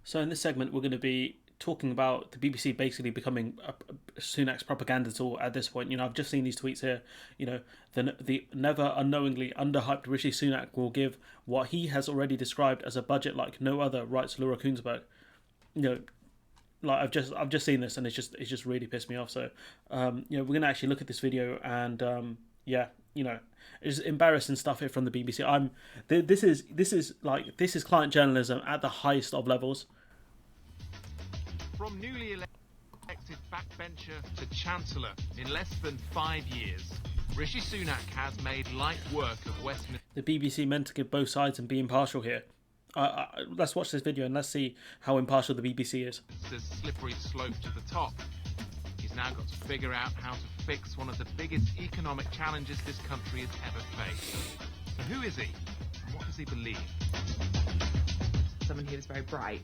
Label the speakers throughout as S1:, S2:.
S1: So in this segment, we're going to be talking about the BBC basically becoming a Sunak's propaganda tool at this point. I've just seen these tweets here. The never unknowingly underhyped Rishi Sunak will give what he has already described as a budget like no other, writes Laura Kuenssberg. Like I've just seen this and it's just really pissed me off. So we're going to actually look at this video and it's embarrassing stuff here from the BBC. This is client journalism at the highest of levels.
S2: From newly elected backbencher to Chancellor in less than 5 years, Rishi Sunak has made light work of Westminster.
S1: The BBC meant to give both sides and be impartial here. Let's watch this video and let's see how impartial the BBC is.
S2: It's a slippery slope to the top. He's now got to figure out how to fix one of the biggest economic challenges this country has ever faced. So who is he? And what does he believe?
S3: Someone who is very bright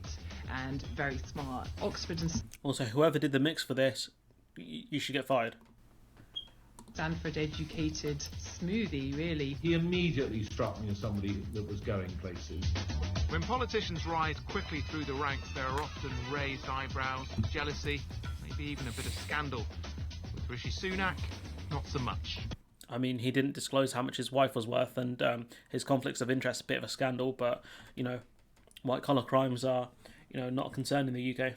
S3: and very smart. Oxford and
S1: Also, whoever did the mix for this, you should get fired.
S3: Stanford educated smoothie, really.
S4: He immediately struck me as somebody that was going places.
S2: When politicians rise quickly through the ranks, there are often raised eyebrows, jealousy, maybe even a bit of scandal. With Rishi Sunak, not so much.
S1: I mean, he didn't disclose how much his wife was worth, and his conflicts of interest, a bit of a scandal, but, white-collar crimes are, not a concern in the UK.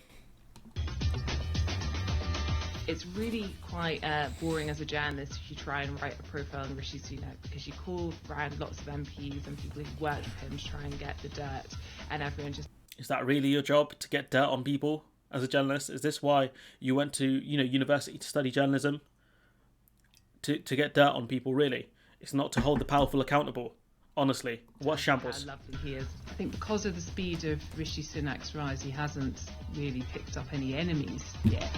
S3: It's really quite boring as a journalist if you try and write a profile on Rishi Sunak, because you call around lots of MPs and people who've worked with him to try and get the dirt, and everyone just...
S1: Is that really your job, to get dirt on people as a journalist? Is this why you went to university to study journalism? To get dirt on people, really? It's not to hold the powerful accountable. Honestly, what shambles.
S3: How lovely he is. I think because of the speed of Rishi Sunak's rise, he hasn't really picked up any enemies yet.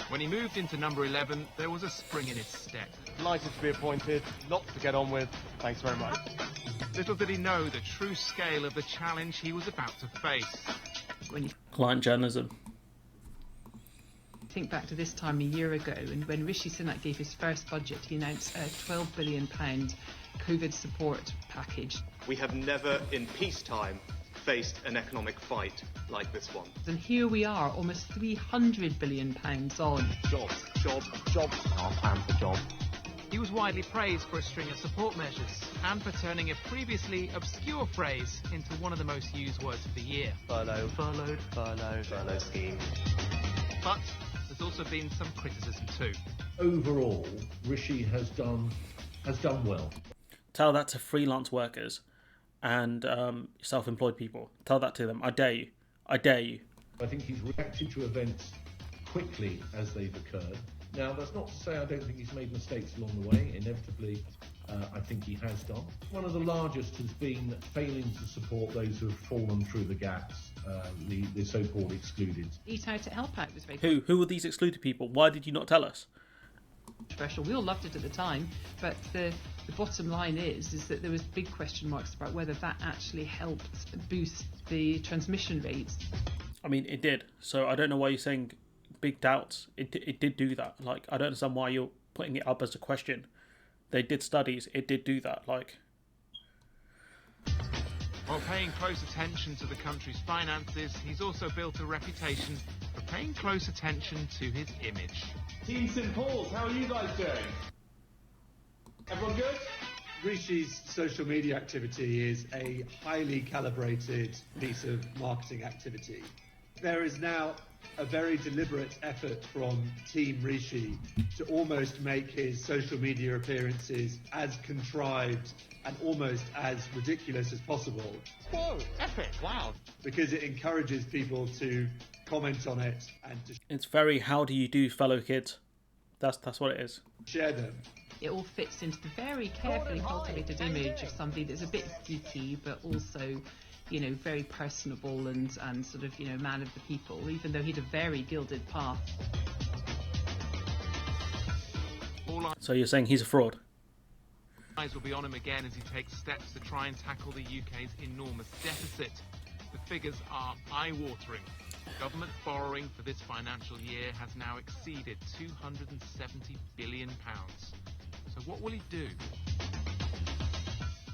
S2: When he moved into number 11, there was a spring in his step.
S5: Delighted to be appointed, lots to get on with. Thanks very much.
S2: Little did he know the true scale of the challenge he was about to face.
S3: When you
S1: Client journalism.
S3: think back to this time a year ago, and when Rishi Sunak gave his first budget, he announced a £12 billion COVID support package.
S6: We have never in peacetime faced an economic fight like this one.
S3: And here we are, almost £300 billion on.
S6: Jobs, jobs, jobs. Our plan for jobs.
S2: He was widely praised for a string of support measures and for turning a previously obscure phrase into one of the most used words of the year.
S6: Furlough, furloughed, furlough, furlough scheme.
S2: But there's also been some criticism too.
S4: Overall, Rishi has done well.
S1: Tell that to freelance workers and self-employed people. Tell that to them. I dare you. I dare you.
S4: I think he's reacted to events quickly as they've occurred. Now, that's not to say I don't think he's made mistakes along the way. Inevitably, I think he has done. One of the largest has been failing to support those who have fallen through the gaps, the so-called excluded.
S3: Eat Out to Help Out was very
S1: Who were these excluded people? Why did you not tell us?
S3: controversial. We all loved it at the time, but the bottom line is that there was big question marks about whether that actually helped boost the transmission rates.
S1: I mean, it did. So I don't know why you're saying big doubts. It did do that. Like, I don't understand why you're putting it up as a question. They did studies. It did do that. Like,
S2: while paying close attention to the country's finances, he's also built a reputation for paying close attention to his image.
S5: Team St Paul's, how are you guys doing? Everyone good?
S7: Rishi's social media activity is a highly calibrated piece of marketing activity. There is now a very deliberate effort from Team Rishi to almost make his social media appearances as contrived and almost as ridiculous as possible.
S5: Whoa, epic, wow.
S7: Because it encourages people to comment on it and to
S1: it's very how do you do, fellow kids. That's what it is.
S7: share them.
S3: It all fits into the very carefully cultivated image of somebody that's a bit geeky, but also, you know, very personable and sort of, you know, man of the people, even though he had a very gilded path.
S1: So you're saying he's a fraud?
S2: Eyes will be on him again as he takes steps to try and tackle the UK's enormous deficit. The figures are eye-watering. Government borrowing for this financial year has now exceeded £270 billion. So what will he do?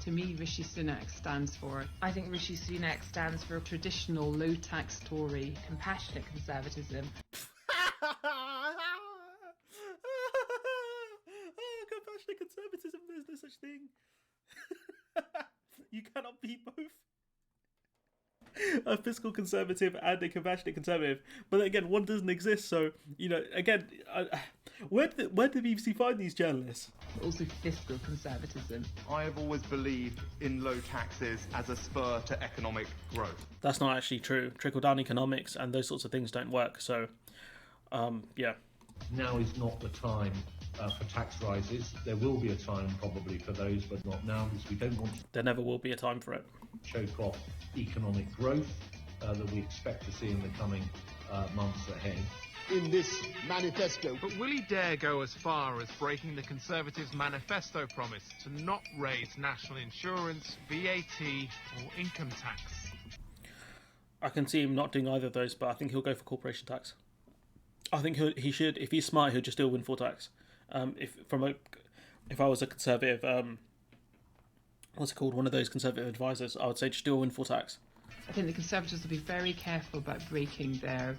S3: To me, Rishi Sunak stands for...
S8: I think Rishi Sunak stands for
S3: traditional low-tax Tory,
S8: compassionate conservatism.
S1: Compassionate conservatism, there's no such thing. You cannot be both a fiscal conservative and a compassionate conservative. But again, one doesn't exist. So, again, where did the BBC find these journalists?
S3: Also fiscal conservatism.
S9: I have always believed in low taxes as a spur to economic growth.
S1: That's not actually true. Trickle-down economics and those sorts of things don't work. So, yeah.
S4: Now is not the time for tax rises. There will be a time probably for those, but not now, because we don't want to...
S1: There never will be a time for it.
S4: ...choke off economic growth that we expect to see in the coming months ahead.
S10: In this manifesto.
S2: But will he dare go as far as breaking the Conservatives' manifesto promise to not raise national insurance, VAT or income tax?
S1: I can see him not doing either of those, but I think he'll go for corporation tax. I think he should, if he's smart, he'll just do a windfall tax. If I was a conservative, what's it called, one of those conservative advisors, I would say just do a windfall tax.
S3: I think the Conservatives will be very careful about breaking their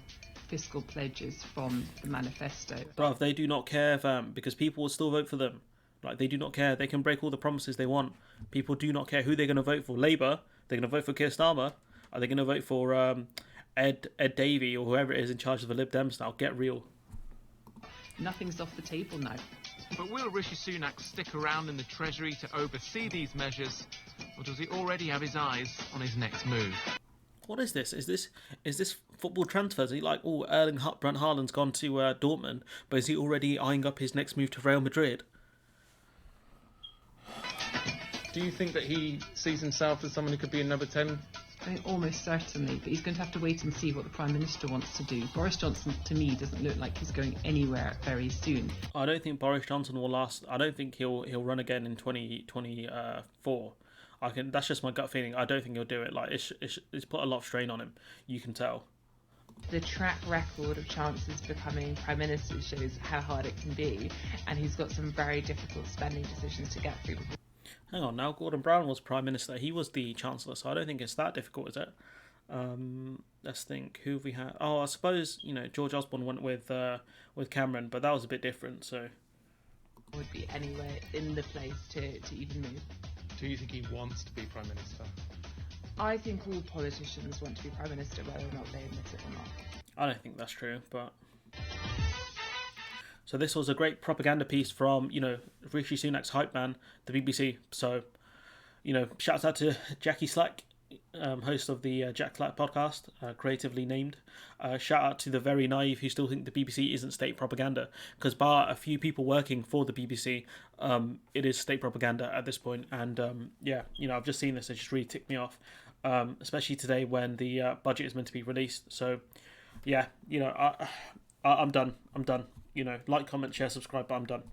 S3: fiscal pledges from the manifesto.
S1: But they do not care, because people will still vote for them. Like, they do not care. They can break all the promises they want. People do not care who they're going to vote for. Labour, they're going to vote for Keir Starmer. Are they going to vote for Ed Davey or whoever it is in charge of the Lib Dems now? Get real.
S3: Nothing's off the table now.
S2: But will Rishi Sunak stick around in the Treasury to oversee these measures, or does he already have his eyes on his next move?
S1: What is this? Is this football transfers? Is he like, Erling Brent Haaland's gone to Dortmund, but is he already eyeing up his next move to Real Madrid?
S11: Do you think that he sees himself as someone who could be a number 10?
S3: I think almost certainly, but he's going to have to wait and see what the Prime Minister wants to do. Boris Johnson, to me, doesn't look like he's going anywhere very soon.
S1: I don't think Boris Johnson will last. I don't think he'll run again in 2024. That's just my gut feeling. I don't think he'll do it. Like, it's put a lot of strain on him. You can tell.
S8: The track record of chances becoming Prime Minister shows how hard it can be, and he's got some very difficult spending decisions to get through.
S1: Hang on, now Gordon Brown was Prime Minister. He was the Chancellor, so I don't think it's that difficult, is it? Let's think. Who have we had? Oh, I suppose, George Osborne went with Cameron, but that was a bit different, so...
S8: Would be anywhere in the place to even move.
S11: Do you think he wants to be Prime Minister?
S8: I think all politicians want to be Prime Minister, whether or not they admit it or not.
S1: I don't think that's true, but... So this was a great propaganda piece from, Rishi Sunak's hype man, the BBC. So, shouts out to Jackie Slack, host of the Jack Slack podcast, creatively named. Shout out to the very naive who still think the BBC isn't state propaganda, because bar a few people working for the BBC, it is state propaganda at this point. And I've just seen this; it just really ticked me off, especially today when the budget is meant to be released. So, I'm done. Like, comment, share, subscribe, but I'm done.